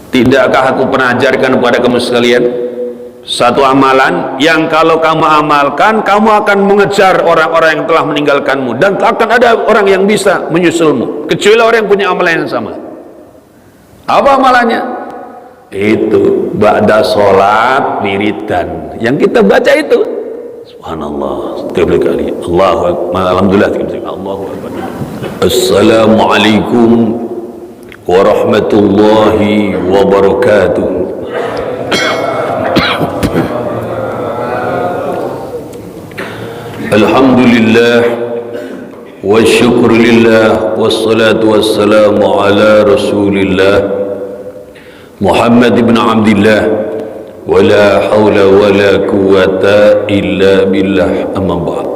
Tidakkah aku pernah ajarkan kepada kamu sekalian satu amalan yang kalau kamu amalkan, kamu akan mengejar orang-orang yang telah meninggalkanmu, dan tak akan ada orang yang bisa menyusulmu kecuali orang yang punya amalan yang sama. Apa amalannya? Itu ba'da sholat wiridan yang kita baca itu. Subhanallah, setiap kali Allahu Akbar, alhamdulillah, Allahu Akbar, Assalamualaikum warahmatullahi wabarakatuh. Alhamdulillah wa syukurillah wassalatu wassalamu ala rasulillah Muhammad ibn Abdillah wa la hawla wa la quwata illa billah, amma ba'd.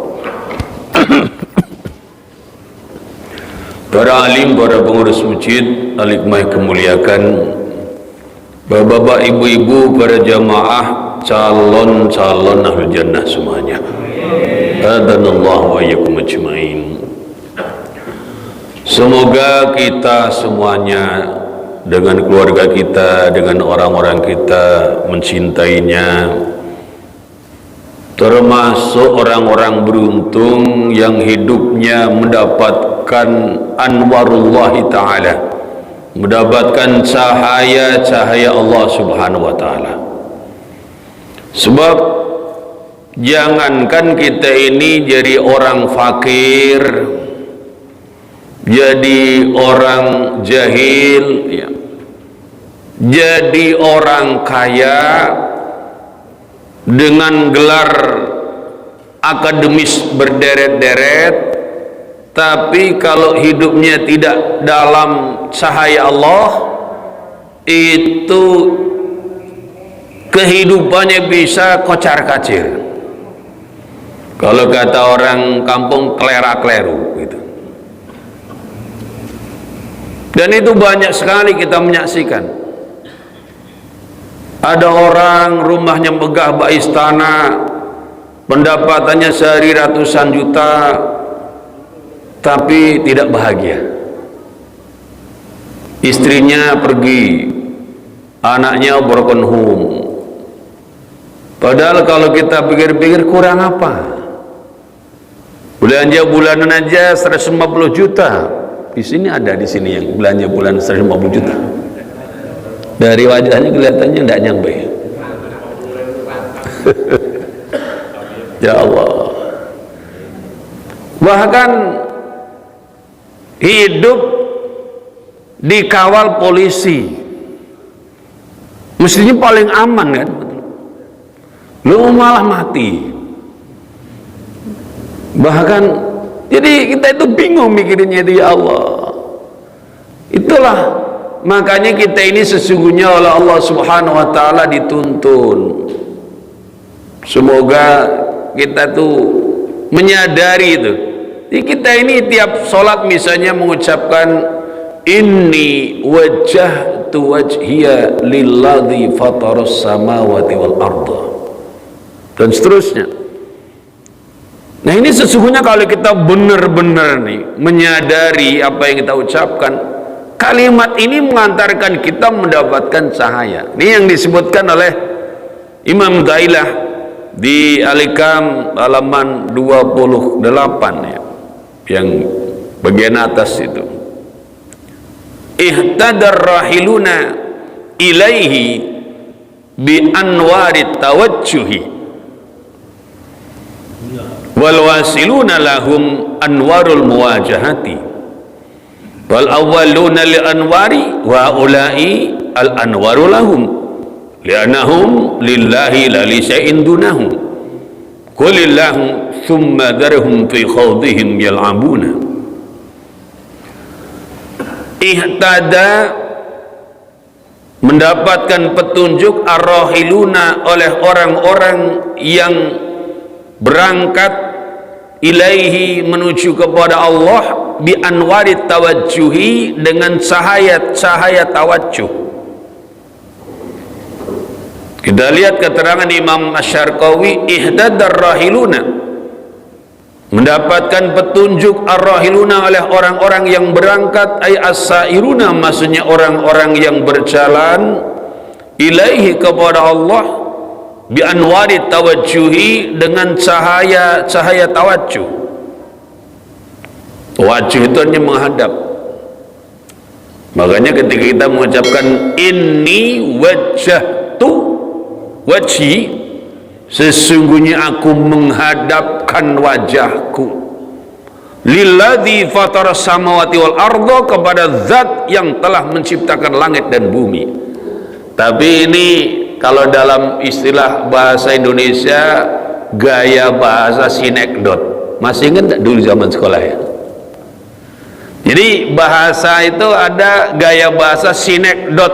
Para alim, para pengurus masjid, alikmah kemuliakan, bapak-bapak, ibu-ibu, para jamaah, calon-calon ahlul jannah semuanya. Adanallahu wa iyyakum ajmain. Semoga kita semuanya dengan keluarga kita, dengan orang-orang kita mencintainya, termasuk orang-orang beruntung yang hidupnya mendapatkan anwarullahi ta'ala, mendapatkan cahaya-cahaya Allah subhanahu wa ta'ala. Sebab jangankan kita ini jadi orang fakir, jadi orang jahil, ya, jadi orang kaya dengan gelar akademis berderet-deret, tapi kalau hidupnya tidak dalam cahaya Allah, itu kehidupannya bisa kocar-kacir. Kalau kata orang kampung, klera-kleru gitu. Dan itu banyak sekali kita menyaksikan. Ada orang rumahnya megah bak istana, pendapatannya sehari ratusan juta, tapi tidak bahagia. Istrinya pergi, anaknya broken home. Padahal kalau kita pikir-pikir, kurang apa? Belanja bulanan aja 150 juta. Di sini ada, di sini yang belanja bulanan 150 juta. Dari wajahnya kelihatannya tidak nyampe. Ya Allah. Bahkan hidup dikawal polisi, mestinya paling aman kan? Lu malah mati. Bahkan jadi kita itu bingung mikirinnya itu, ya Allah. Itulah makanya kita ini sesungguhnya oleh Allah subhanahu wa ta'ala dituntun. Semoga kita tuh menyadari itu. Jadi kita ini tiap sholat misalnya mengucapkan inni wajjahtu wajhiya lilladzi fataras samawati wal arda, dan seterusnya. Nah, ini sesungguhnya kalau kita benar-benar nih menyadari apa yang kita ucapkan, kalimat ini mengantarkan kita mendapatkan cahaya. Ini yang disebutkan oleh Imam Dailah di Al-Hikam halaman 28 ya, yang bagian atas itu. Ihtadar rahiluna ilaihi bi anwarit tawajjuhi wal wasiluna lahum anwarul muwajahati wal awwaluna li anwari wa ulai al anwaru lahum li'annahum lillahi la li syai'in dunahum qulillahu thumma darhum fi khawdihim yal'abuna. Ihtada, mendapatkan petunjuk, ar-rahiluna, oleh orang-orang yang berangkat ilaihi, menuju kepada Allah, bi anwari tawajjuhi, dengan cahaya-cahaya tawajjuh. Kita lihat keterangan Imam Asy-Syarqawi, ihdadar rahiluna, mendapatkan petunjuk ar-rahiluna oleh orang-orang yang berangkat, ay as-sairuna maksudnya orang-orang yang berjalan, ilaihi kepada Allah, bi anwari tawajjuhi dengan cahaya tawajjuh. Tawajjuh itu hanya menghadap. Makanya ketika kita mengucapkan inni wajjahtu wajhi, sesungguhnya aku menghadapkan wajahku lilladzi fatara samawati wal arda, kepada zat yang telah menciptakan langit dan bumi. Tapi ini kalau dalam istilah bahasa Indonesia gaya bahasa sinekdot. Masih ingat dulu zaman sekolah ya? Jadi bahasa itu ada gaya bahasa sinekdot,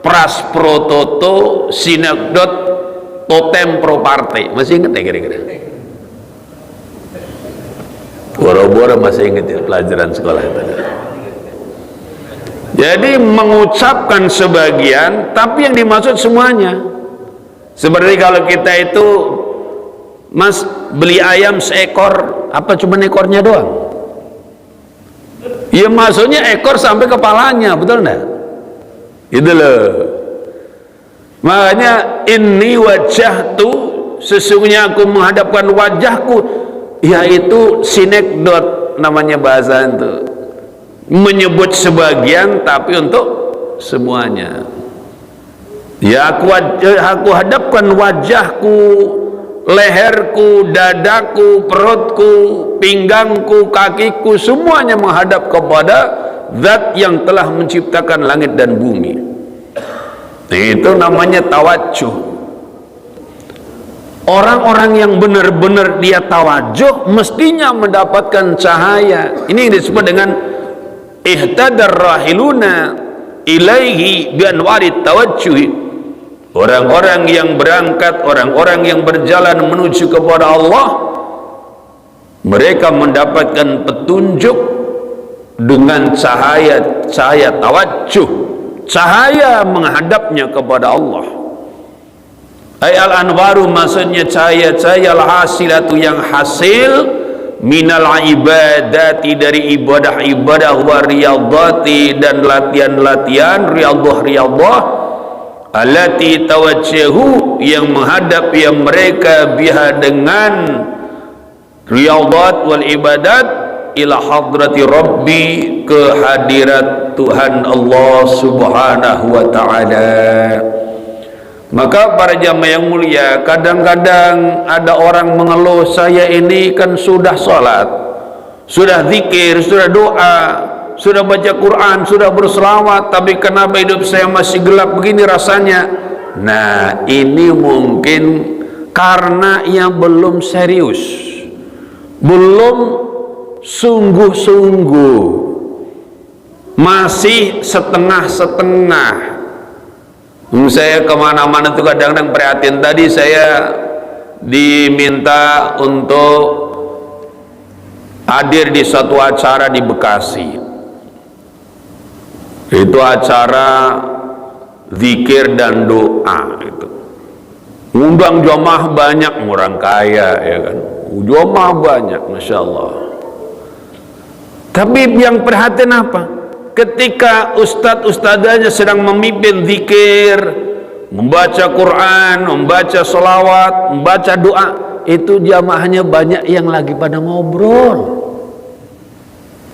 pras pro toto, sinekdot, totem pro parte. Masih ingat ya kira-kira? Boro-boro masih ingat ya pelajaran sekolah itu. Jadi mengucapkan sebagian, tapi yang dimaksud semuanya. Seperti kalau kita itu, Mas beli ayam seekor, apa cuma ekornya doang? Ya maksudnya ekor sampai kepalanya, betul enggak? Itu loh. Makanya inni wajjahtu, sesungguhnya aku menghadapkan wajahku, yaitu sinekdot namanya bahasa itu, menyebut sebagian tapi untuk semuanya. Ya aku hadapkan wajahku, leherku, dadaku, perutku, pinggangku, kakiku, semuanya menghadap kepada zat yang telah menciptakan langit dan bumi. Itu namanya tawajjuh. Orang-orang yang benar-benar dia tawajuh mestinya mendapatkan cahaya. Ini yang disebut dengan ihtadar rahiluna ilaihi bi anwari tawajjuh. Orang-orang yang berangkat, orang-orang yang berjalan menuju kepada Allah, mereka mendapatkan petunjuk dengan cahaya tawajjuh, cahaya menghadapnya kepada Allah. Ay al-anwaru maksudnya cahaya-cahaya al-hasilatu yang hasil minal ibadati dari ibadah-ibadah wa riyadhati dan latihan-latihan riyadhah allati tawajjahu yang menghadap yang mereka biha dengan riyadhat wal ibadat ila hadrati rabbi, ke hadirat Tuhan Allah subhanahu wa ta'ala. Maka para jamaah yang mulia, kadang-kadang ada orang mengeluh, saya ini kan sudah sholat, sudah zikir, sudah doa, sudah baca Quran, sudah berselawat, tapi kenapa hidup saya masih gelap begini rasanya? Nah, ini mungkin karena ia belum serius, belum sungguh-sungguh, masih setengah-setengah. Saya kemana-mana itu kadang-kadang prihatin. Tadi saya diminta untuk hadir di suatu acara di Bekasi. Itu acara zikir dan doa itu. Undang jamaah banyak, orang kaya ya kan. Jamaah banyak, Masya Allah. Tapi yang perhatian apa? Ketika ustadz-ustadzanya sedang memimpin zikir, membaca Quran, membaca sholawat, membaca doa, itu jamaahnya banyak yang lagi pada ngobrol.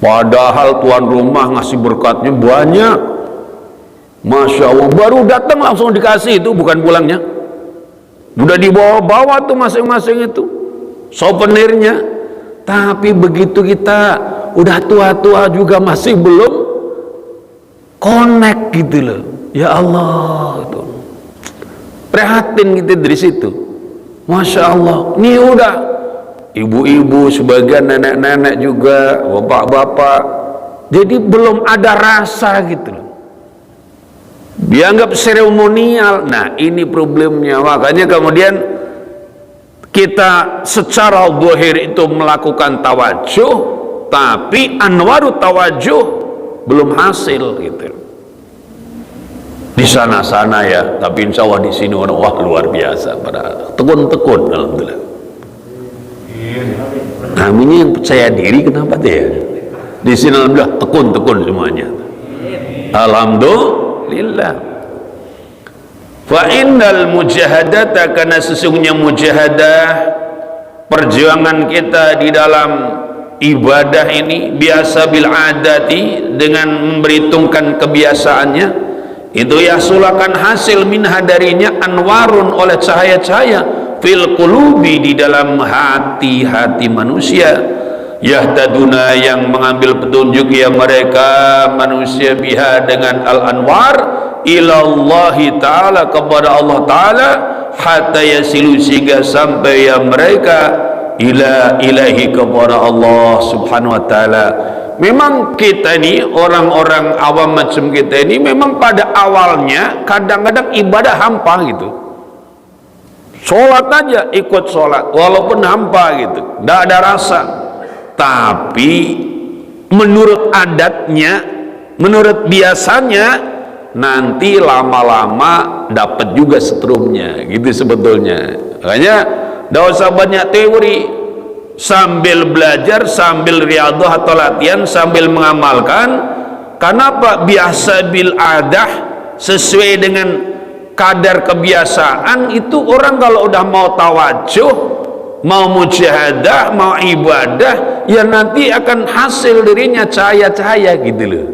Padahal tuan rumah ngasih berkatnya banyak, Masya Allah. Baru datang langsung dikasih, itu bukan pulangnya, udah dibawa-bawa tuh masing-masing itu souvenirnya. Tapi begitu kita udah tua-tua juga masih belum connect gitu loh. Ya Allah, itu prihatin gitu dari situ. Masya Allah, ini udah ibu-ibu, sebagian nenek-nenek juga, bapak-bapak, jadi belum ada rasa gitu loh, dianggap seremonial. Nah, ini problemnya. Makanya kemudian kita secara zahir itu melakukan tawajuh, tapi anwaru tawajuh belum hasil gitu di sana-sana ya. Tapi insya Allah di sini wah luar biasa, pada tekun-tekun alhamdulillah. Kami yang percaya diri kenapa tuh ya? Di sini alhamdulillah tekun semuanya. Alhamdulillah. Fa innal mujahadata, karena sesungguhnya mujahadah, perjuangan kita di dalam ibadah ini, biasa bil adati, dengan memberhitungkan kebiasaannya, itu yasulakan hasil minha darinya anwarun, oleh cahaya-cahaya, fil qulubi, di dalam hati-hati manusia, yahtaduna, yang mengambil petunjuk ya mereka manusia, biha, dengan al anwar, ilallahi ta'ala, kepada Allah ta'ala, hatta yasilu, sehingga sampai ya mereka ila ilahi, kepada Allah subhanahu wa ta'ala. Memang kita ini orang-orang awam macam kita ini, memang pada awalnya kadang-kadang ibadah hampa gitu, sholat aja ikut sholat walaupun hampa gitu, tidak ada rasa. Tapi menurut adatnya, menurut biasanya, nanti lama-lama dapat juga setrumnya gitu sebetulnya. Makanya tidak usah banyak teori, sambil belajar, sambil riyadhah atau latihan, sambil mengamalkan. Kenapa? Biasa bil adah, sesuai dengan kadar kebiasaan. Itu orang kalau udah mau tawajuh, mau mujahadah, mau ibadah, ya nanti akan hasil dirinya cahaya-cahaya gitu loh.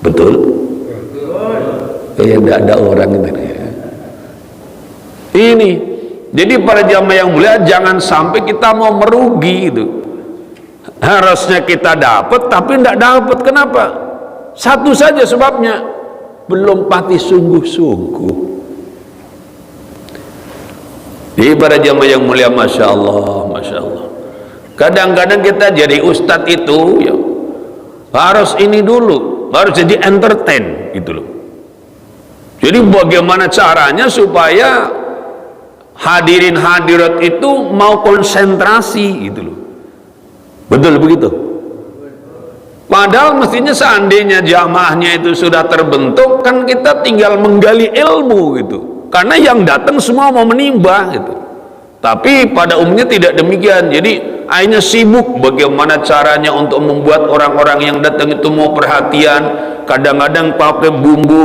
Betul? Kayak tidak ada orang itu ya. Ini jadi para jamaah yang mulia, jangan sampai kita mau merugi itu. Harusnya kita dapat tapi tidak dapat. Kenapa? Satu saja sebabnya, belum pati sungguh-sungguh. Jadi para jamaah yang mulia, masya Allah, masya Allah. Kadang-kadang kita jadi ustadz itu ya, harus ini dulu, harus jadi entertain gitu loh. Jadi bagaimana caranya supaya hadirin hadirat itu mau konsentrasi gitu loh. Betul begitu? Padahal mestinya seandainya jamaahnya itu sudah terbentuk, kan kita tinggal menggali ilmu gitu. Karena yang datang semua mau menimba gitu. Tapi pada umumnya tidak demikian. Jadi akhirnya sibuk bagaimana caranya untuk membuat orang-orang yang datang itu mau perhatian. Kadang-kadang pakai bumbu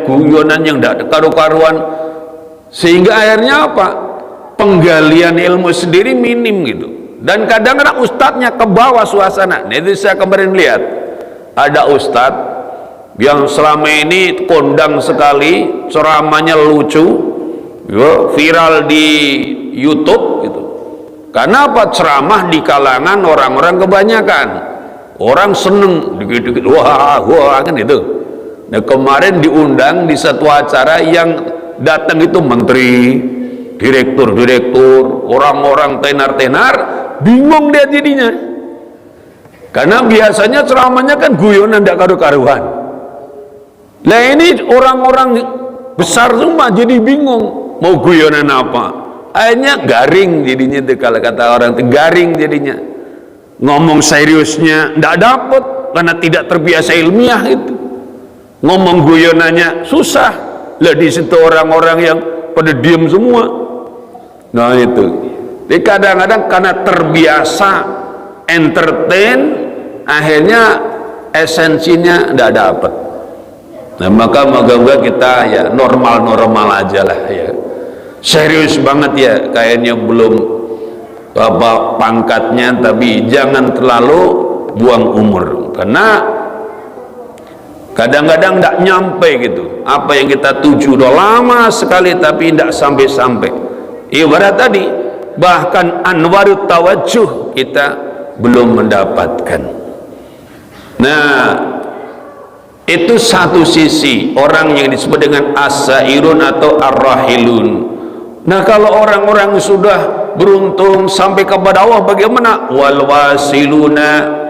guyonan yang tidak karu-karuan, sehingga akhirnya apa? Penggalian ilmu sendiri minim gitu. Dan kadang-kadang ustadznya ke bawah suasana. Nah, itu saya kemarin lihat ada ustadz yang selama ini kondang sekali, ceramahnya lucu, viral di YouTube gitu. Karena apa? Ceramah di kalangan orang-orang kebanyakan, orang seneng dikit-dikit, wah kan itu. Nah, kemarin diundang di satu acara yang datang itu menteri, direktur, orang-orang tenar-tenar, bingung dia jadinya. Karena biasanya ceramahnya kan guyonan, tidak karu-karuan. Nah ini orang-orang besar semua jadi bingung mau guyonan apa. Akhirnya garing jadinya itu, kalau kata orang itu garing jadinya. Ngomong seriusnya tidak dapat karena tidak terbiasa ilmiah itu. Ngomong guyonannya susah. Lah di situ orang-orang yang pada diam semua. Nah itu. Jadi kadang-kadang karena terbiasa entertain, akhirnya esensinya tidak dapat. Nah maka moga-moga kita ya normal-normal aja lah ya. Serius banget ya, kayaknya belum apa pangkatnya, tapi jangan terlalu buang umur. Karena kadang-kadang tidak nyampe gitu. Apa yang kita tuju udah lama sekali tapi tidak sampai-sampai. Ibarat tadi, bahkan anwarut tawajuh kita belum mendapatkan. Nah, itu satu sisi orang yang disebut dengan as-sairun atau ar-rahilun. Nah, kalau orang-orang sudah beruntung sampai kepada Allah, bagaimana? Wal wasiluna.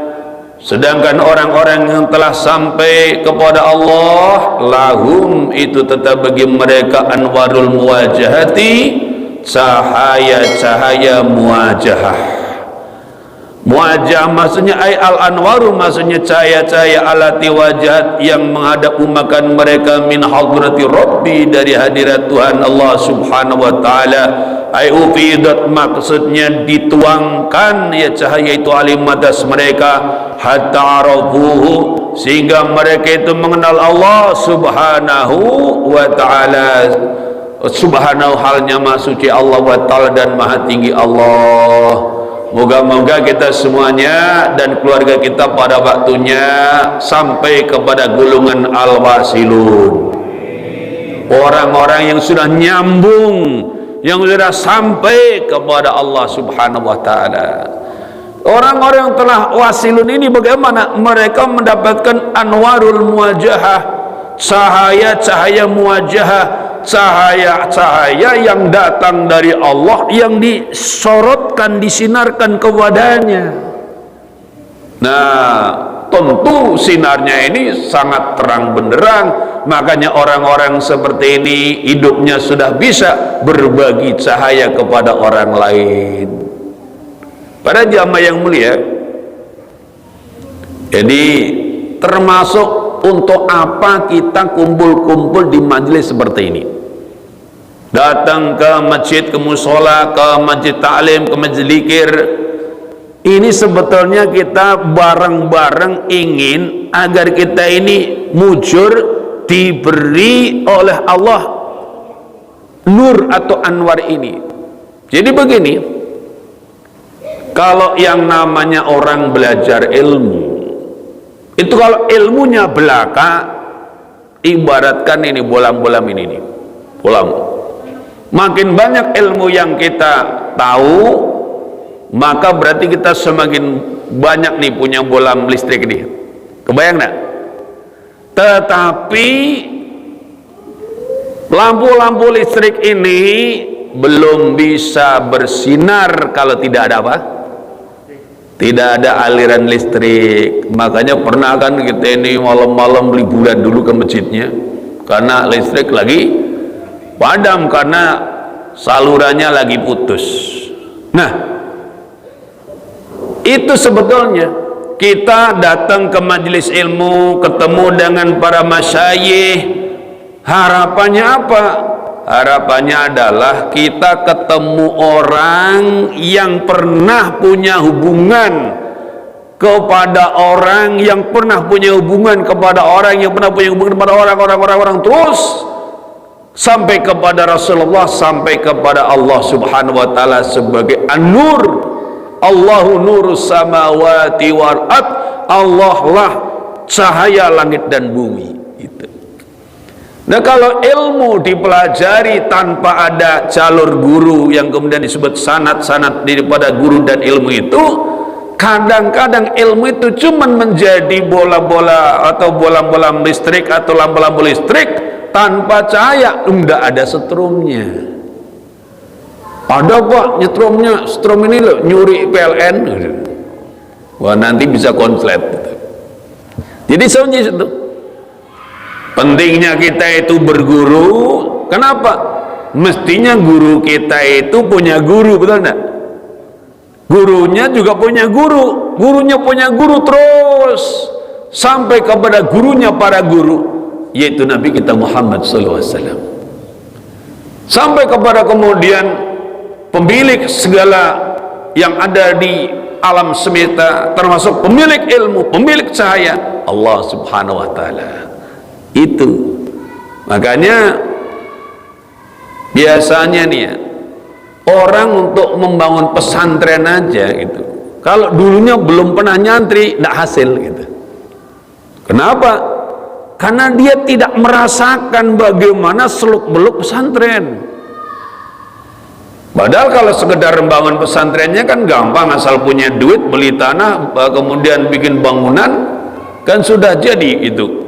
Sedangkan orang-orang yang telah sampai kepada Allah, lahum, itu tetap bagi mereka anwarul muwajahati, cahaya-cahaya muwajahah. Muwajjah maksudnya ay al-anwaru, maksudnya cahaya-cahaya alati wajhat yang menghadap-umakan mereka min hadrati rabbi, dari hadirat Tuhan Allah subhanahu wa ta'ala. Ay ufidat, maksudnya dituangkan ya cahaya itu alim atas mereka, hatta arafuhu, sehingga mereka itu mengenal Allah subhanahu wa ta'ala. Subhanahu, halnya maha suci Allah, wa ta'ala, dan maha tinggi Allah. Moga-moga kita semuanya dan keluarga kita pada waktunya sampai kepada golongan al-wasilun, orang-orang yang sudah nyambung, yang sudah sampai kepada Allah subhanahu wa ta'ala. Orang-orang yang telah wasilun ini bagaimana? Mereka mendapatkan anwarul muwajahah, cahaya-cahaya muwajahah, cahaya-cahaya yang datang dari Allah, yang disorotkan, disinarkan kepadanya. Nah, tentu sinarnya ini sangat terang benderang. Makanya orang-orang seperti ini hidupnya sudah bisa berbagi cahaya kepada orang lain. Para jamaah yang mulia, jadi termasuk untuk apa kita kumpul-kumpul di majelis seperti ini, datang ke masjid, ke musola, ke masjid ta'lim, ke masjid zikir. Ini sebetulnya kita bareng-bareng ingin agar kita ini mujur, diberi oleh Allah nur atau anwar ini. Jadi begini, kalau yang namanya orang belajar ilmu itu, kalau ilmunya belaka, ibaratkan ini bolam-bolam ini nih, bolam. Makin banyak ilmu yang kita tahu, maka berarti kita semakin banyak nih punya bolam listrik nih. Kebayang enggak? Tetapi lampu-lampu listrik ini belum bisa bersinar kalau tidak ada apa? Tidak ada aliran listrik. Makanya pernah kan kita ini malam-malam liburan dulu ke masjidnya, karena listrik lagi padam, karena salurannya lagi putus. Nah, itu sebetulnya kita datang ke majelis ilmu, ketemu dengan para masyayikh, harapannya apa? Harapannya adalah kita ketemu orang yang pernah punya hubungan kepada orang, yang pernah punya hubungan kepada orang, yang pernah punya hubungan kepada orang, terus sampai kepada Rasulullah, sampai kepada Allah subhanahu wa ta'ala sebagai an-nur. Allahu nurus samawati wal ard, Allah lah cahaya langit dan bumi. Nah, kalau ilmu dipelajari tanpa ada jalur guru yang kemudian disebut sanad-sanad daripada guru dan ilmu itu, kadang-kadang ilmu itu cuma menjadi bola-bola atau bola-bola listrik atau lampu-lampu listrik tanpa cahaya, enggak ada setrumnya. Ada pak nyetrumnya, setrum ini loh, nyuri PLN. Wah, nanti bisa konslet. Jadi sebenarnya itu pentingnya kita itu berguru. Kenapa? Mestinya guru kita itu punya guru, betul enggak? Gurunya juga punya guru, gurunya punya guru, terus sampai kepada gurunya para guru, yaitu Nabi kita Muhammad SAW, sampai kepada kemudian pemilik segala yang ada di alam semesta, termasuk pemilik ilmu, pemilik cahaya, Allah subhanahu wa ta'ala. Itu makanya biasanya nih ya, orang untuk membangun pesantren aja gitu, kalau dulunya belum pernah nyantri, tidak hasil gitu. Kenapa? Karena dia tidak merasakan bagaimana seluk-beluk pesantren. Padahal kalau sekedar membangun pesantrennya kan gampang, asal punya duit, beli tanah, kemudian bikin bangunan, kan sudah jadi itu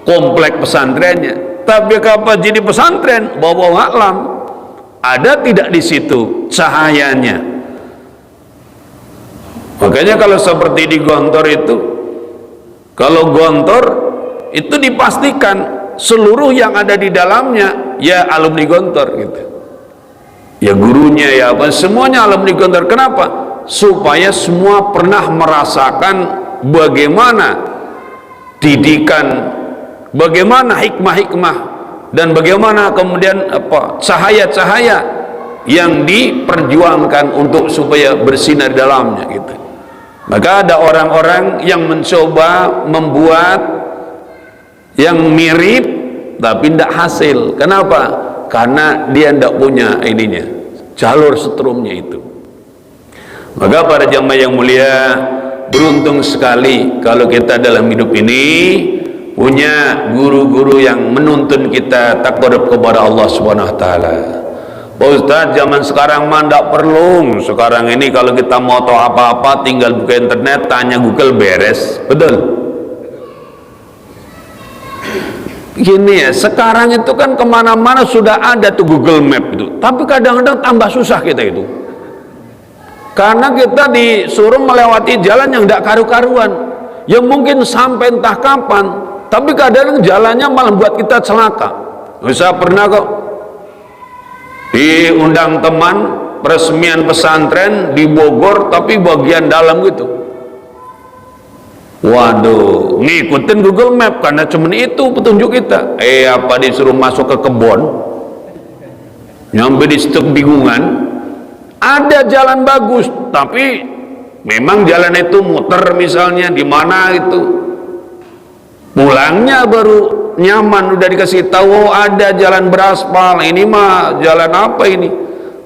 komplek pesantrennya. Tapi kapan jadi pesantren, bawa alam, ada tidak di situ cahayanya? Makanya kalau seperti di Gontor itu, kalau Gontor itu dipastikan seluruh yang ada di dalamnya ya alumni Gontor gitu, ya gurunya ya apa, semuanya alumni Gontor. Kenapa? supaya semua pernah merasakan bagaimana didikan, bagaimana hikmah-hikmah, dan bagaimana kemudian cahaya-cahaya yang diperjuangkan untuk supaya bersinar dalamnya gitu. Maka ada orang-orang yang mencoba membuat yang mirip tapi tidak hasil. Kenapa? Karena dia tidak punya ininya, jalur setrumnya itu. Maka para jamaah yang mulia, beruntung sekali kalau kita dalam hidup ini punya guru-guru yang menuntun kita takarub kepada Allah Subhanahu wa taala. Pak Ustaz, zaman sekarang mah tidak perlu. Sekarang ini kalau kita mau tahu apa-apa tinggal buka internet, tanya Google, beres. Betul? Gini ya, sekarang itu kan kemana-mana sudah ada tuh Google Map itu. Tapi kadang-kadang tambah susah kita itu. Karena kita disuruh melewati jalan yang tidak karu-karuan, yang mungkin sampai entah kapan, tapi kadang jalannya malah buat kita celaka. Saya pernah kok diundang teman peresmian pesantren di Bogor, tapi bagian dalam gitu. Waduh, ngikutin Google Map karena cuman itu petunjuk kita. Apa disuruh masuk ke kebun, nyampe di situ bingungan. Ada jalan bagus, tapi memang jalan itu muter misalnya di mana itu. Pulangnya baru nyaman, udah dikasih tahu ada jalan beraspal, ini mah jalan apa ini?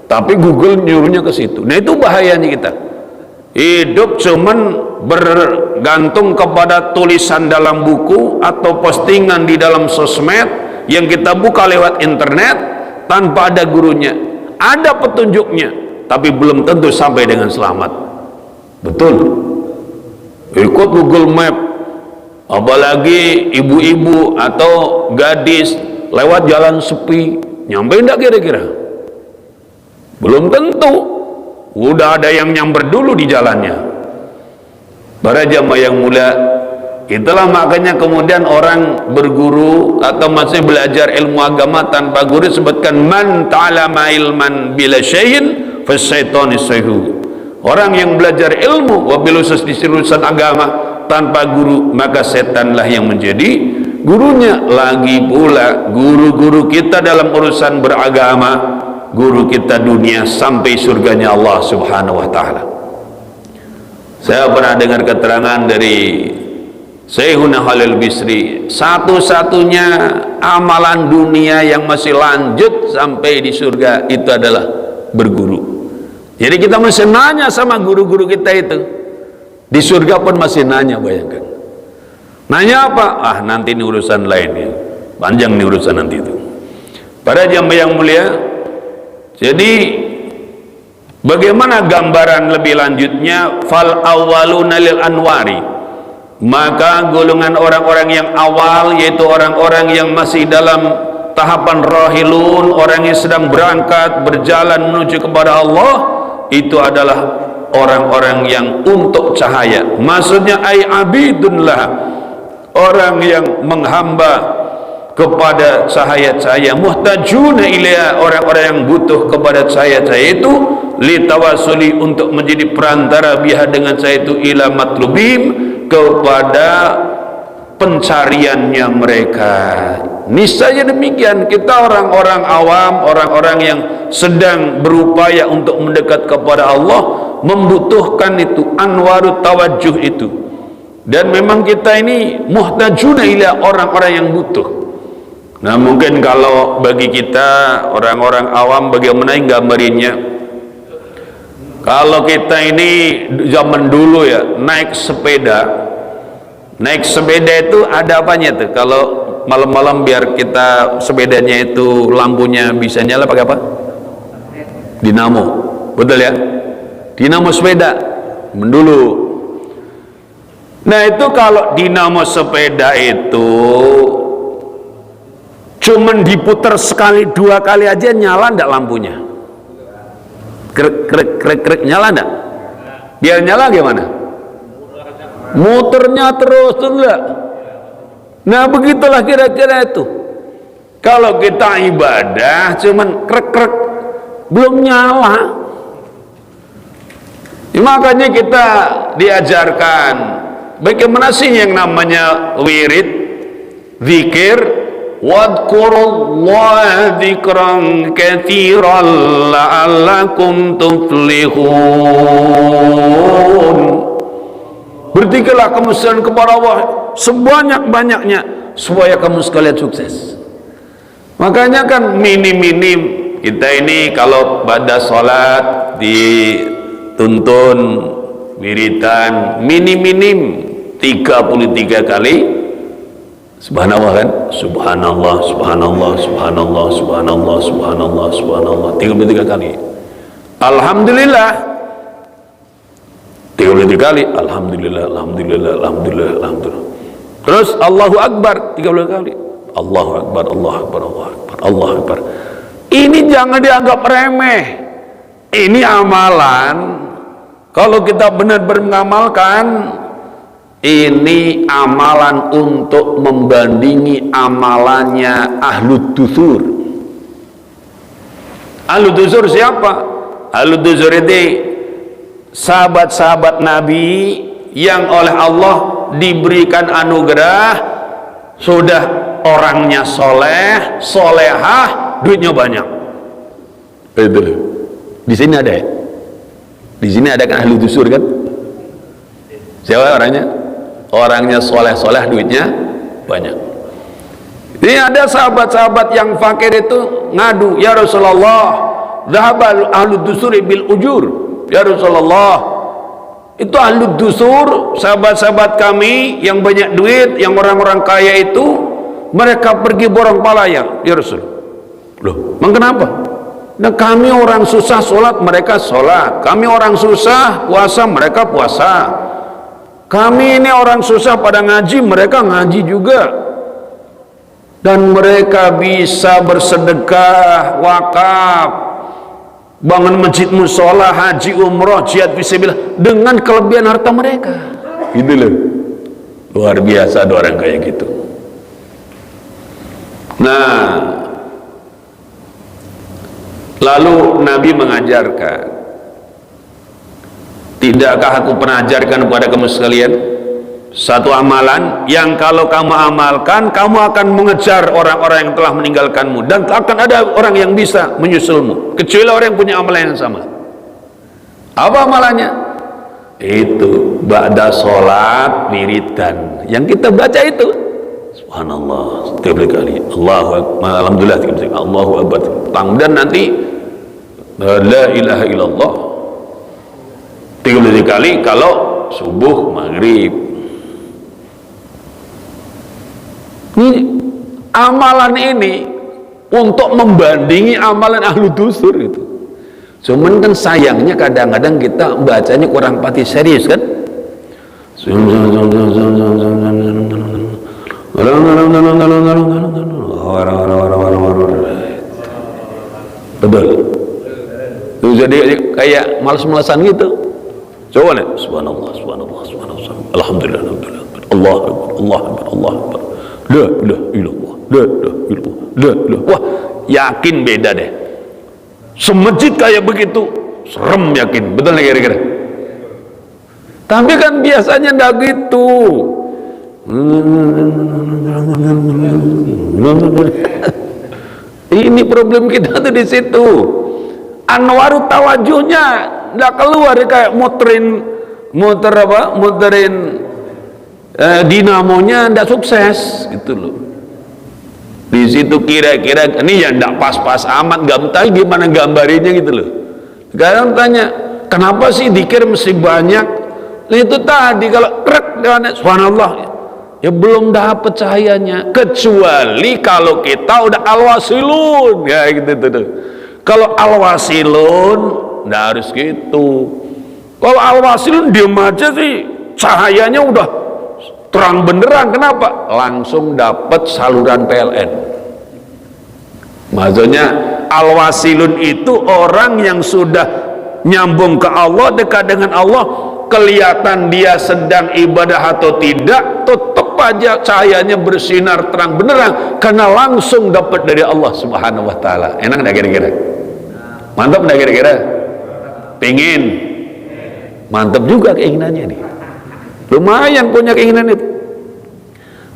Tapi Google nyuruhnya ke situ. Nah itu bahayanya kita. Hidup cuman bergantung kepada tulisan dalam buku atau postingan di dalam sosmed yang kita buka lewat internet tanpa ada gurunya. Ada petunjuknya, tapi belum tentu sampai dengan selamat. Betul? Ikut Google Map, apalagi ibu-ibu atau gadis lewat jalan sepi, nyampe enggak kira-kira? Belum tentu. Udah ada yang nyamber dulu di jalannya. Para jamaah yang mulia, itulah makanya kemudian orang berguru atau masih belajar ilmu agama tanpa guru sebutkan man ta'alama ilman bila syai'in fasyaitani sayhu. Orang yang belajar ilmu wabil khusus di urusan agama tanpa guru, maka setanlah yang menjadi gurunya. Lagi pula guru-guru kita dalam urusan beragama, guru kita dunia sampai surganya Allah Subhanahu wa taala. Saya pernah dengar keterangan dari Syekhuna Khalil Bisri, satu-satunya amalan dunia yang masih lanjut sampai di surga itu adalah berguru. Jadi kita masih nanya sama guru-guru kita itu. Di surga pun masih nanya, bayangkan. Nanya apa? Ah, nanti ini urusan lain ya. Panjang nih urusan nanti itu. Para jamaah yang mulia, jadi bagaimana gambaran lebih lanjutnya? Fal awwaluna lil anwari. Maka golongan orang-orang yang awal, yaitu orang-orang yang masih dalam tahapan rahilun, orang yang sedang berangkat berjalan menuju kepada Allah, itu adalah orang-orang yang untuk cahaya. Maksudnya ay abidunlah, orang yang menghamba kepada cahaya-cahaya, muhtajuna ilaiha, orang-orang yang butuh kepada cahaya-cahaya itu, litawasuli, untuk menjadi perantara biha dengan cahaya itu, ila matlubim, kepada pencariannya mereka. Niscaya demikian, kita orang-orang awam, orang-orang yang sedang berupaya untuk mendekat kepada Allah, membutuhkan itu anwarut tawajjuh itu. Dan memang kita ini muhtajuna ila, orang-orang yang butuh. Nah mungkin kalau bagi kita orang-orang awam, bagaimana gambarinnya? Kalau kita ini zaman dulu ya, naik sepeda itu ada apanya tuh? Kalau malam-malam biar kita sepedanya itu lampunya bisa nyala pakai apa? Dinamo, betul ya? Dinamo sepeda dulu. Nah itu kalau dinamo sepeda itu cuman diputar sekali dua kali aja nyala ndak lampunya? Krek nyala ndak? Biar nyala gimana? Muternya terus enggak? Nah begitulah kira-kira itu. Kalau kita ibadah cuman krek belum nyala. Makanya kita diajarkan bagaimana sih yang namanya wirid, zikir, wadkurullaha dzikran katsiran la'allakum tuflihun. Berzikirlah kamu kepada Allah sebanyak-banyaknya supaya kamu sekalian sukses. Makanya kan minim-minim kita ini kalau pada sholat dituntun wiridan minim-minim 33 kali subhanallah kan, subhanallah subhanallah subhanallah subhanallah subhanallah subhanallah 33 kali. Alhamdulillah 33 kali, alhamdulillah alhamdulillah alhamdulillah alhamdulillah. Terus Allahu Akbar 30 kali, Allahu Akbar Allahu Akbar Allahu Akbar Allahu Akbar. Ini jangan dianggap remeh. Ini amalan. Kalau kita benar-benar mengamalkan, ini amalan untuk membandingi amalannya ahlud dusur. Ahlud dusur siapa? Ahlud dusur itu sahabat-sahabat Nabi yang oleh Allah diberikan anugerah, sudah orangnya soleh, solehah, duitnya banyak. Itu di sini ada ya? Di sini ada kan ahli dusur kan? Siapa orangnya? Orangnya soleh-soleh, duitnya banyak. Ini ada sahabat-sahabat yang fakir itu ngadu, ya Rasulullah, dhahaba ahli dusur bil ujur. Ya Rasulullah, itu ahli dusur, sahabat-sahabat kami yang banyak duit, yang orang-orang kaya itu, mereka pergi borong palayan, ya Rasul. Loh, emang kenapa? Nah, kami orang susah sholat, mereka sholat. Kami orang susah puasa, mereka puasa. Kami ini orang susah pada ngaji, mereka ngaji juga. Dan mereka bisa bersedekah, wakaf, bangun masjid musola, haji, umroh, jihad fisabilillah dengan kelebihan harta mereka. Gitu loh. Luar biasa ada orang kayak gitu. Nah, lalu Nabi mengajarkan, tidakkah aku pernah ajarkan kepada kamu sekalian satu amalan yang kalau kamu amalkan, kamu akan mengejar orang-orang yang telah meninggalkanmu, dan akan ada orang yang bisa menyusulmu kecuali orang yang punya amalan yang sama. Apa amalannya? Itu ba'da sholat wiridan yang kita baca itu, subhanallah 30 kali, Allahu Akbar, alhamdulillah 30 kali, Allahu Akbar, dan nanti la ilaha illallah 30 kali kalau subuh maghrib. Ini amalan ini untuk membandingi amalan ahlu dusur itu. Cuman kan sayangnya kadang-kadang kita bacanya kurang pati serius kan. Betul. Jadi kayak malas-malasan gitu. Coba nih, subhanallah, subhanallah, subhanallah, alhamdulillah, alhamdulillah, Allah Akbar, Allah Akbar, Allah Akbar, la ilaha illallah, la ilaha illallah, la ilaha. Wah, yakin beda deh. Semajid kayak begitu, serem yakin, betul nggak kira-kira? Tapi kan biasanya nggak gitu. Ini problem kita tuh di situ. Anwaru tawajuhnya nggak keluar, kayak muterin dinamonya nggak sukses gitu loh. Di situ kira-kira ini ya nggak pas-pas amat, nggak tahu gimana gambarinnya gitu loh. Sekarang tanya, kenapa sih dikir mesti banyak? Nah, itu tadi kalau subhanallah ya belum dapat cahayanya, kecuali kalau kita udah alwasilun ya gitu tuh. Kalau alwasilun nggak harus gitu. Kalau alwasilun diem aja sih, cahayanya udah terang benderang. Kenapa? Langsung dapat saluran PLN. Maksudnya alwasilun itu orang yang sudah nyambung ke Allah, dekat dengan Allah, kelihatan dia sedang ibadah atau tidak, tetap aja cahayanya bersinar terang benderang karena langsung dapat dari Allah Subhanahu wa taala. Enak enggak kira-kira? Mantap enggak kira-kira? Pengin Mantap juga keinginannya nih. Lumayan punya keinginan itu.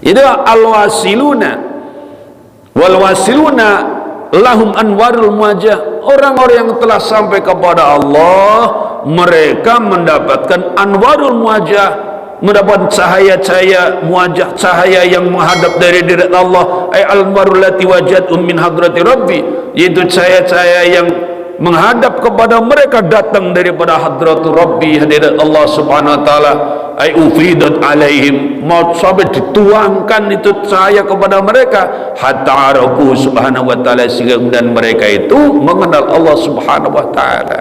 Itu al-wasiluna wal wasiluna lahum anwarul muwajjah. Orang-orang yang telah sampai kepada Allah, mereka mendapatkan anwarul muwajjah, mendapat cahaya-cahaya muwajjah, cahaya yang menghadap dari diri Allah. Ay al-anwarul lati wajadhum min hadrati rabbi, yaitu cahaya-cahaya yang menghadap kepada mereka datang daripada hadratul rabbi, hadirat Allah subhanahu wa ta'ala. Ay ufidat alaihim, mau sampai dituangkan itu cahaya kepada mereka, hatta araku subhanahu wa ta'ala, sehingga kemudian mereka itu mengenal Allah subhanahu wa ta'ala.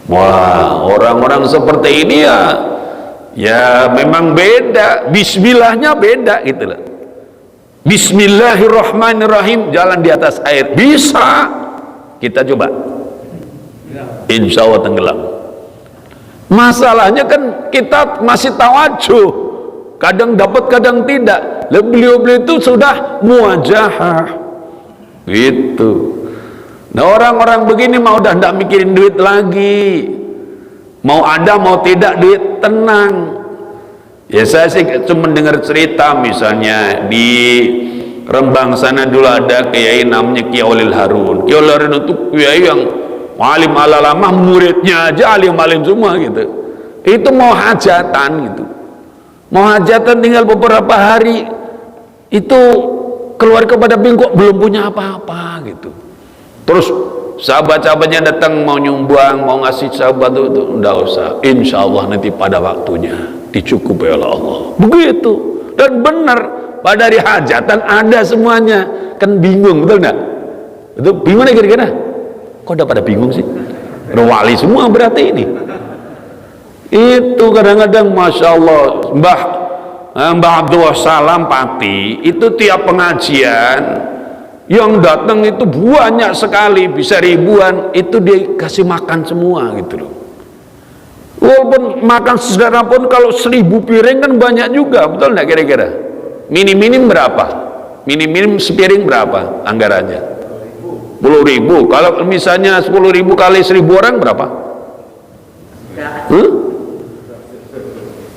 Wah, orang-orang seperti ini ya memang beda, bismillahnya beda gitu loh. Bismillahirrahmanirrahim, jalan di atas air bisa. Kita coba, insya Allah tenggelam. Masalahnya kan kita masih tawajuh, kadang dapat kadang tidak. Beliau-beliau itu sudah muwajahah gitu. Nah, orang-orang begini mau udah tidak mikirin duit lagi, mau ada mau tidak duit, tenang. Ya saya sih cuma dengar cerita, misalnya di Rembang sana dulu ada kiai namanya Kiai Olil Harun. Kiai Olil Harun itu kiai yang alim ala lama, muridnya aja alim-alim semua gitu. Itu mau hajatan gitu, mau hajatan tinggal beberapa hari itu keluar kepada bingkok, belum punya apa-apa gitu. Terus sahabat-sahabatnya datang mau nyumbang, mau ngasih sahabat itu enggak usah, insya Allah nanti pada waktunya dicukupi oleh Allah. Begitu, dan benar pada hari hajatan ada semuanya. Kan bingung, betul enggak? Itu bingung kira-kira? Kok udah pada bingung sih? Wali semua berarti ini. Itu kadang-kadang Masya Allah, Mbah Abdullah Salam Pati itu tiap pengajian yang datang itu banyak sekali, bisa ribuan, itu dikasih makan semua gitu loh. Walaupun makan saudara pun kalau 1000 piring kan banyak juga, betul enggak kira-kira? Minim-minim berapa? Minim-minim sepiring berapa anggarannya? 10.000. Kalau misalnya 10.000 kali 1.000 orang berapa?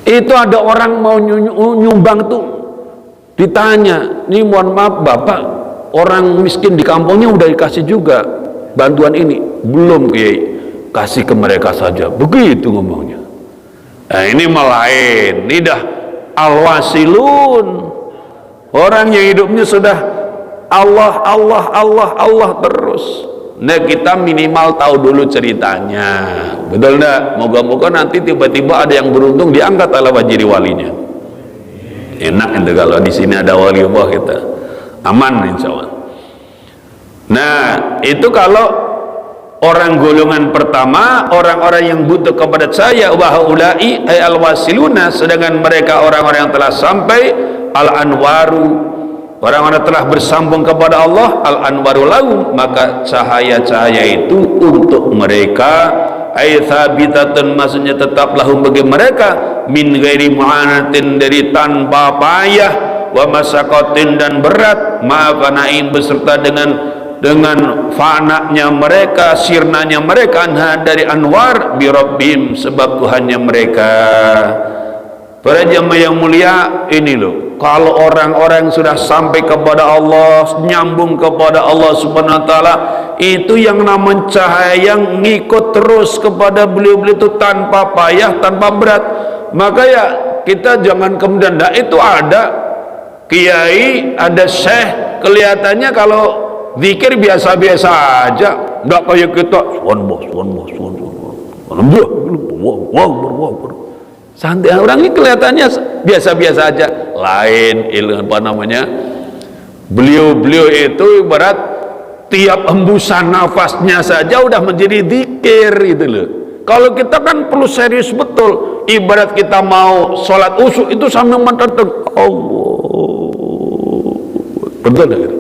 Itu ada orang mau nyumbang tuh, ditanya, nih mohon maaf Bapak, orang miskin di kampungnya udah dikasih juga bantuan ini? Belum Kiai, kasih ke mereka saja. Begitu ngomongnya. Nah ini lain, ini dah al-wasilun, orang yang hidupnya sudah Allah, Allah, Allah, Allah terus. Nah kita minimal tahu dulu ceritanya, betul enggak? Moga-moga nanti tiba-tiba ada yang beruntung diangkat Allah jadi walinya. Enak itu kalau di sini ada wali Allah, kita aman insya Allah. Nah itu kalau orang golongan pertama, orang-orang yang butuh kepada saya, wa haula'i ay al-wasiluna, sedangkan mereka orang-orang yang telah sampai al-anwaru, orang-orang telah bersambung kepada Allah, al-anwaru lahum, maka cahaya-cahaya itu untuk mereka, ay thabitatun, maksudnya tetap lahum bagi mereka, min ghairi mu'anatin, dari tanpa payah, wa masaqatin, dan berat, ma'afanain, beserta dengan fananya mereka, sirnanya mereka, anha, dari anwar, bi rabbim, sebab Tuhannya mereka. Para jemaah yang mulia, ini loh, kalau orang-orang sudah sampai kepada Allah, nyambung kepada Allah subhanahu wa ta'ala, itu yang namanya cahaya yang ngikut terus kepada beliau-beliau itu tanpa payah, tanpa berat. Maka ya kita jangan kemudian, itu ada kiai, ada syekh, kelihatannya kalau zikir biasa-biasa aja, enggak kayak kita santai. Orang ini kelihatannya biasa-biasa aja. Lain ilmu apa namanya, beliau itu ibarat tiap hembusan nafasnya saja udah menjadi zikir gitu loh. Kalau kita kan perlu serius betul. Ibarat kita mau sholat usyuk itu sambil menentukan Allah, betul gitu.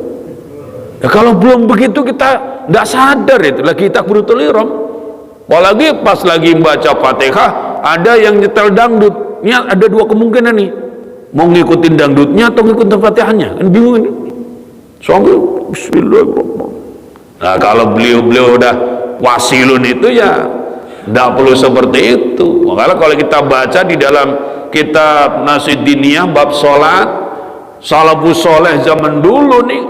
Ya, kalau belum begitu kita tidak sadar itu lagi kita takbiratul ihram. Apalagi pas lagi membaca Fatihah ada yang nyetel dangdut. Ini ada dua kemungkinan nih, mau ngikutin dangdutnya atau ngikutin Fatihahnya, kan bingung ini. Sambil Bismillahirrahmanirrahim. Nah kalau beliau udah wasilun itu ya Tidak perlu seperti itu. Makanya kalau kita baca di dalam kitab Nasid Diniyah bab sholat, salafus soleh zaman dulu nih,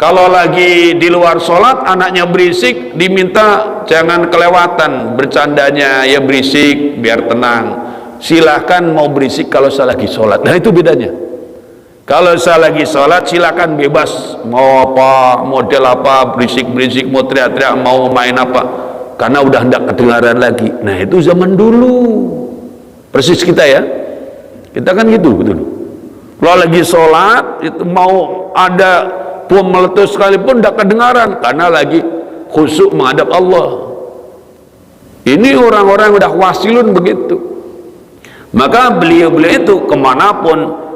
kalau lagi di luar sholat anaknya berisik, diminta jangan kelewatan bercandanya, ya berisik biar tenang. Silahkan mau berisik kalau saya lagi sholat. Nah itu bedanya. Kalau saya lagi sholat silakan bebas, mau apa, model apa, berisik-berisik, mau teriak-teriak, mau main apa, karena udah hendak kedengaran lagi. Nah itu zaman dulu, persis kita ya, kita kan gitu betul. Kalau lagi sholat itu mau ada bom meletus sekalipun tidak kedengaran, karena lagi khusyuk menghadap Allah. Ini orang-orang udah wasilun begitu. Maka beliau-beliau itu kemanapun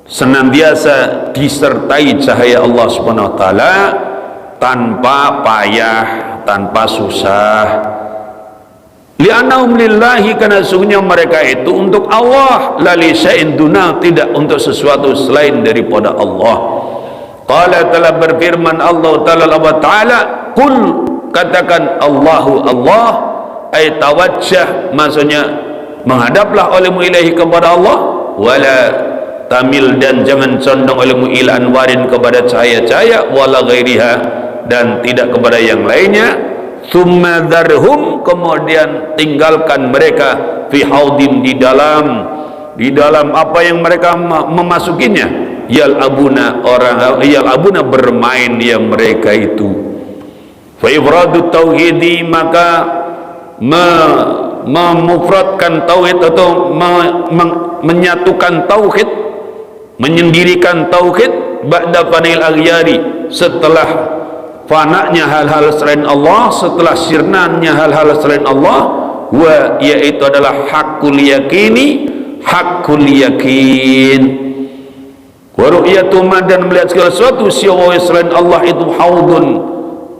senantiasa disertai cahaya Allah Subhanahu wa taala, tanpa payah, tanpa susah. Li'annahum lillahi, karena sungguhnya mereka itu untuk Allah, la li syai'in duna, tidak untuk sesuatu selain daripada Allah. Qala telah berfirman Allah taala, qul, katakan Allahu Allah, ay tawajjah, maksudnya menghadaplah olehmu ilahi kepada Allah, wala tamil, dan jangan condong olehmu ila anwarin kepada cahaya-cahaya, wala ghairiha, dan tidak kepada yang lainnya. Thumma dharhum, kemudian tinggalkan mereka, fi haudim, di dalam apa yang mereka memasukinya, yal'abuna, yal'abuna bermain yang mereka itu. Fa ifradu tauhidi, maka memufradkan tauhid atau menyatukan tauhid, menyendirikan tauhid, ba'da fanil aghyari, setelah fananya hal-hal selain Allah, setelah sirnanya hal-hal selain Allah, wa, yaitu adalah hakul yakini, hakul yakin, wa ru'yatu ma, dan melihat segala sesuatu siwa selain Allah itu haudun,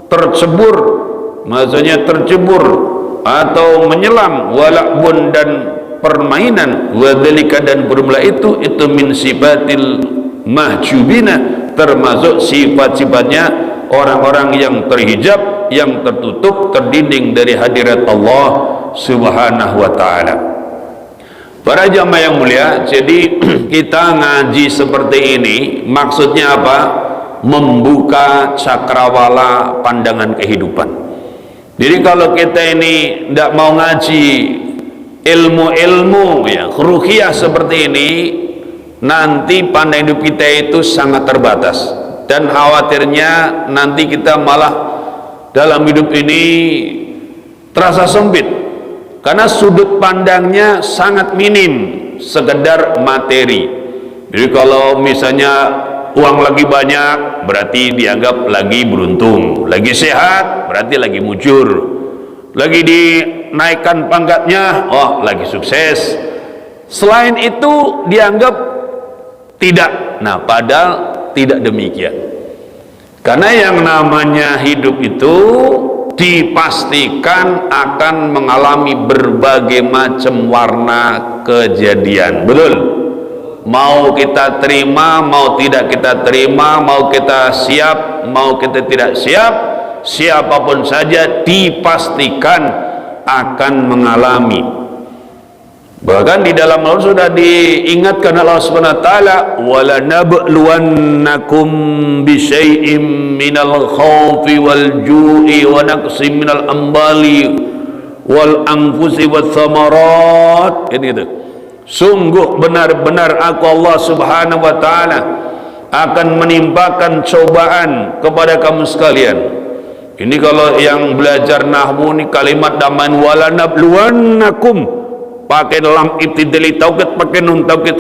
tercebur, maksudnya tercebur atau menyelam, wala'bun, dan permainan, wadhalika, dan bermula itu min sifatil mahjubina, termasuk sifat-sifatnya orang-orang yang terhijab, yang tertutup, terdinding dari hadirat Allah Subhanahu wa ta'ala. Para jamaah yang mulia, jadi kita ngaji seperti ini maksudnya apa? Membuka cakrawala pandangan kehidupan. Jadi kalau kita ini tidak mau ngaji ilmu-ilmu ya ruqyah seperti ini, nanti pandang hidup kita itu sangat terbatas, dan khawatirnya nanti kita malah dalam hidup ini terasa sempit karena sudut pandangnya sangat minim, sekedar materi. Jadi kalau misalnya uang lagi banyak berarti dianggap lagi beruntung, lagi sehat berarti lagi mujur, lagi dinaikkan pangkatnya, oh lagi sukses. Selain itu dianggap tidak. Nah padahal tidak demikian, karena yang namanya hidup itu dipastikan akan mengalami berbagai macam warna kejadian, betul? Mau kita terima, mau tidak kita terima, mau kita siap, mau kita tidak siap, siapapun saja dipastikan akan mengalami. Bahkan di dalam Al-Quran sudah diingatkan Allah Subhanahu wa taala, wala nabluwannakum bisyai'im minal khaufi wal ju'i wa naqsim minal ambali wal anfusi wath thamarat. Ini gitu. Sungguh benar-benar aku Allah Subhanahu wa ta'ala akan menimpakan cobaan kepada kamu sekalian. Ini kalau yang belajar nahwu ini kalimat daman, wala nabluwannakum pakai dalam ibtidali taukid, pakai nun taukid,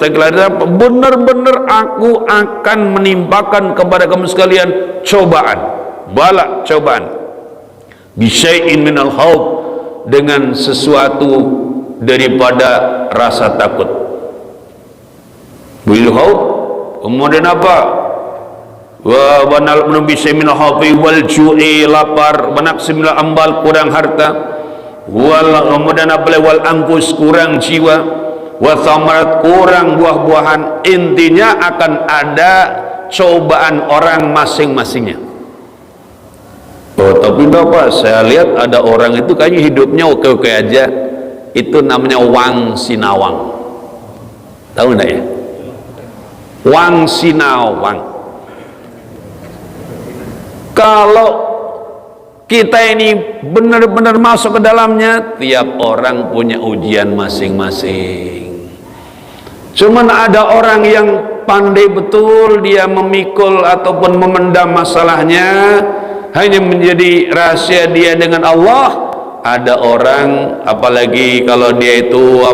benar-benar aku akan menimpakan kepada kamu sekalian cobaan, bala, cobaan, bisyai'in minal khawf, dengan sesuatu daripada rasa takut, bil khawf, kemudian apa, wa banal bisyai'in minal khawfi wal ju'i, lapar, banaqsim minal ambal, kurang harta, wal, kemudian apa, wal angkus, kurang jiwa, wa thamarat, kurang buah-buahan. Intinya akan ada cobaan orang masing-masingnya. Oh, tapi Bapak, saya lihat ada orang itu kayaknya hidupnya oke-oke aja. Itu namanya Wang Sinawang. Tahu enggak ya? Wang Sinawang. Kalau kita ini benar-benar masuk ke dalamnya, tiap orang punya ujian masing-masing. Cuman ada orang yang pandai betul dia memikul ataupun memendam masalahnya, hanya menjadi rahasia dia dengan Allah. Ada orang, apalagi kalau dia itu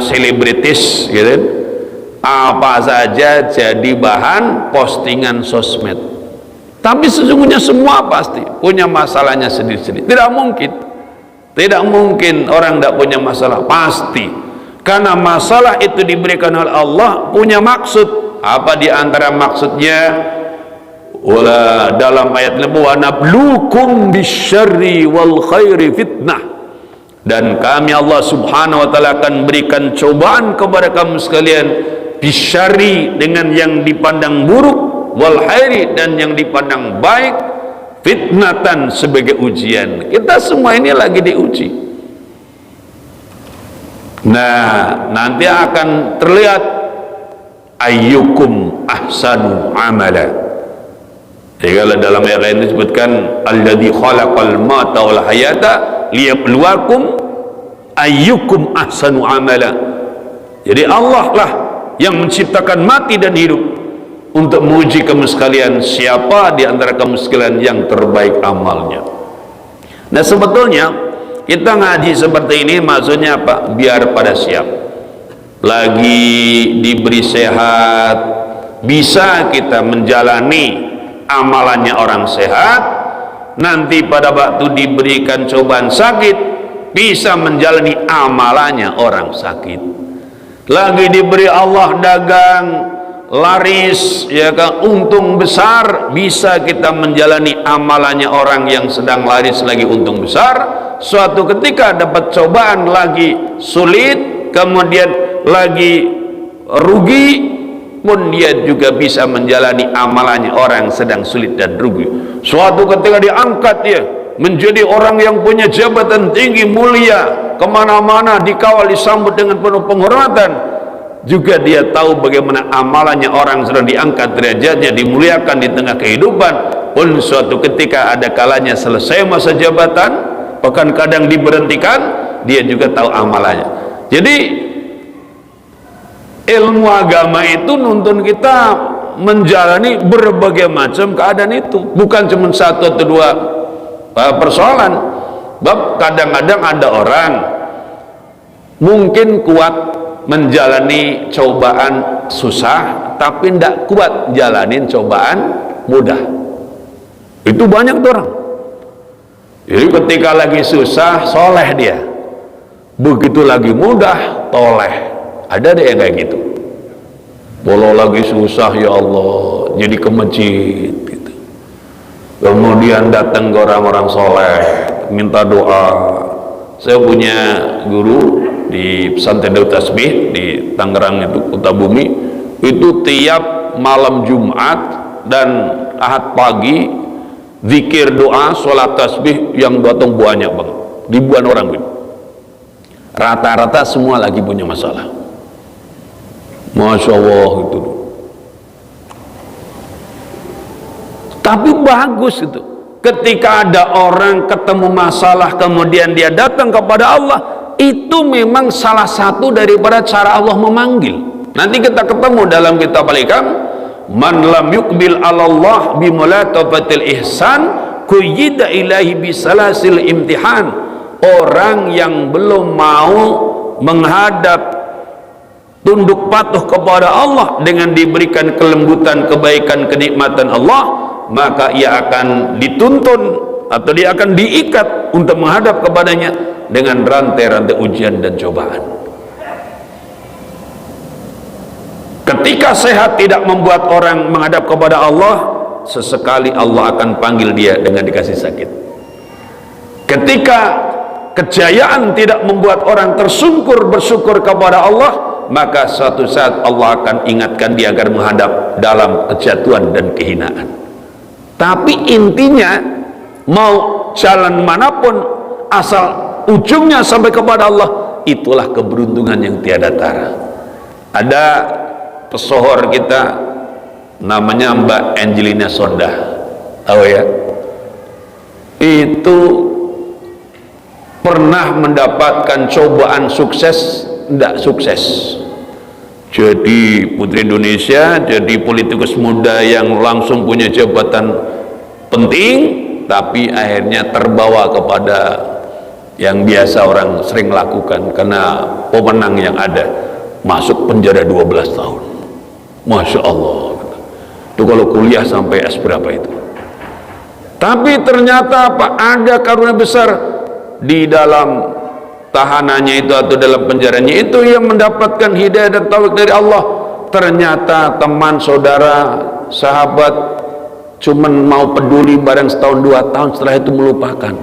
selebritis gitu, apa saja jadi bahan postingan sosmed. Tapi sesungguhnya semua pasti punya masalahnya sendiri-sendiri. Tidak mungkin orang tidak punya masalah, pasti. Karena masalah itu diberikan oleh Allah punya maksud. Apa di antara maksudnya? Wala dalam ayat wa nabluukum bisyarri wal khairi fitnah. Dan kami Allah Subhanahu wa taala akan berikan cobaan kepada kamu sekalian, bisyarri dengan yang dipandang buruk, wal khairi dan yang dipandang baik, fitnatan sebagai ujian. Kita semua ini lagi diuji. Nah, nanti akan terlihat ayyukum ahsanu amala. Jadi kalau dalam ayat lain disebutkan alladzi khalaqal mauta wal hayata liyabluwakum ayyukum ahsanu amala. Jadi Allah lah yang menciptakan mati dan hidup untuk menguji kamu sekalian, siapa di antara kamu sekalian yang terbaik amalnya. Nah, sebetulnya kita ngaji seperti ini maksudnya apa? Biar pada siap. Lagi diberi sehat, bisa kita menjalani amalannya orang sehat. Nanti pada waktu diberikan cobaan sakit, bisa menjalani amalannya orang sakit. Lagi diberi Allah dagang laris, ya kan, untung besar, bisa kita menjalani amalannya orang yang sedang laris lagi untung besar. Suatu ketika dapat cobaan lagi sulit, kemudian lagi rugi, pun dia juga bisa menjalani amalannya orang sedang sulit dan rugi. Suatu ketika diangkat dia menjadi orang yang punya jabatan tinggi mulia, kemana-mana dikawal disambut dengan penuh penghormatan, juga dia tahu bagaimana amalannya orang sedang diangkat derajatnya, dimuliakan di tengah kehidupan. Pun suatu ketika ada kalanya selesai masa jabatan, bahkan kadang diberhentikan, dia juga tahu amalannya. Jadi ilmu agama itu nuntun kita menjalani berbagai macam keadaan itu, bukan cuma satu atau dua persoalan. Bab kadang-kadang ada orang mungkin kuat menjalani cobaan susah, tapi tidak kuat jalanin cobaan mudah. Itu banyak tuh orang. Jadi ketika lagi susah soleh dia, begitu lagi mudah toleh. Ada deh yang kayak gitu. Walau lagi susah, ya Allah, jadi ke masjid gitu. Kemudian datang ke orang-orang soleh, minta doa. Saya punya guru di pesantren Darut Tasbih di Tangerang itu, Kota Bumi. Itu tiap malam Jumat dan Ahad pagi zikir doa, sholat tasbih yang datang banyak banget, ribuan orang gitu. Rata-rata semua lagi punya masalah. Masya Allah itu. Tapi bagus itu. Ketika ada orang ketemu masalah kemudian dia datang kepada Allah, itu memang salah satu daripada cara Allah memanggil. Nanti kita ketemu dalam kitab Al-Hikam, man lam yuqbil 'ala Allah bi mulatafatil ihsan quyida ilahi bisalasil imtihan. Orang yang belum mau menghadap tunduk patuh kepada Allah dengan diberikan kelembutan, kebaikan, kenikmatan Allah, maka ia akan dituntun atau dia akan diikat untuk menghadap kepadanya dengan rantai-rantai ujian dan cobaan. Ketika sehat tidak membuat orang menghadap kepada Allah, sesekali Allah akan panggil dia dengan dikasih sakit. Ketika kejayaan tidak membuat orang tersungkur bersyukur kepada Allah, maka suatu saat Allah akan ingatkan dia agar menghadap dalam kejatuhan dan kehinaan. Tapi intinya mau jalan manapun asal ujungnya sampai kepada Allah, itulah keberuntungan yang tiada tara. Ada pesohor kita namanya Mbak Angelina Sondah, tahu ya? Itu pernah mendapatkan cobaan sukses, tidak sukses. Jadi putri Indonesia, jadi politikus muda yang langsung punya jabatan penting, tapi akhirnya terbawa kepada yang biasa orang sering lakukan karena pemenang yang ada, masuk penjara 12 tahun. Masya Allah, itu kalau kuliah sampai S berapa itu. Tapi ternyata apa? Ada karunia besar di dalam tahanannya itu atau dalam penjaranya itu, yang mendapatkan hidayah dan taufik dari Allah. Ternyata teman, saudara, sahabat cuman mau peduli barang setahun 2 tahun, setelah itu melupakan,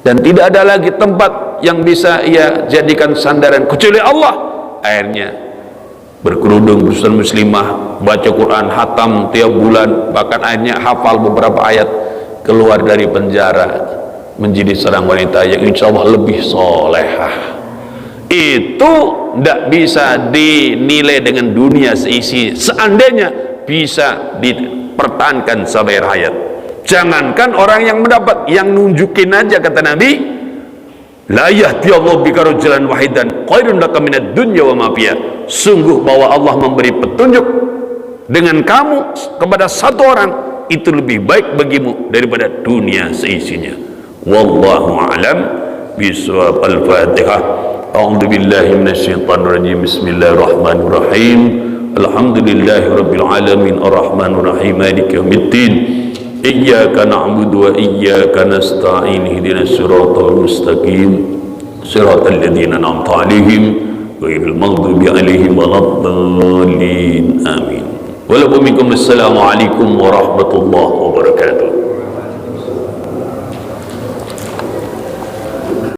dan tidak ada lagi tempat yang bisa ia jadikan sandaran kecuali Allah. Akhirnya berkerudung, berusaha muslimah, baca Quran, hatam tiap bulan, bahkan akhirnya hafal beberapa ayat, keluar dari penjara menjadi seorang wanita yang insya Allah lebih solehah. Itu tidak bisa dinilai dengan dunia seisi, seandainya bisa dipertahankan sampai hayat. Jangankan orang yang mendapat, yang nunjukin aja, kata Nabi, la yahdiyallahu bika rajulan wahidan khairun laka minad dunya wa ma fiha. Sungguh bahwa Allah memberi petunjuk dengan kamu kepada satu orang, itu lebih baik bagimu daripada dunia seisinya. Wallahu a'lam bishawab. Al-Fatihah. A'udzu billahi minasyaitonir rajim. Bismillahirrahmanirrahim. Alhamdulillahirabbil alamin arrahmanir rahim maliki yaumiddin. Iyyaka na'budu wa iyyaka nasta'in. Ihdinas siratal mustaqim. Siratal ladzina an'amta 'alaihim ghairil maghdubi 'alaihim waladdallin. Amin. Assalamualaikum warahmatullahi wabarakatuh.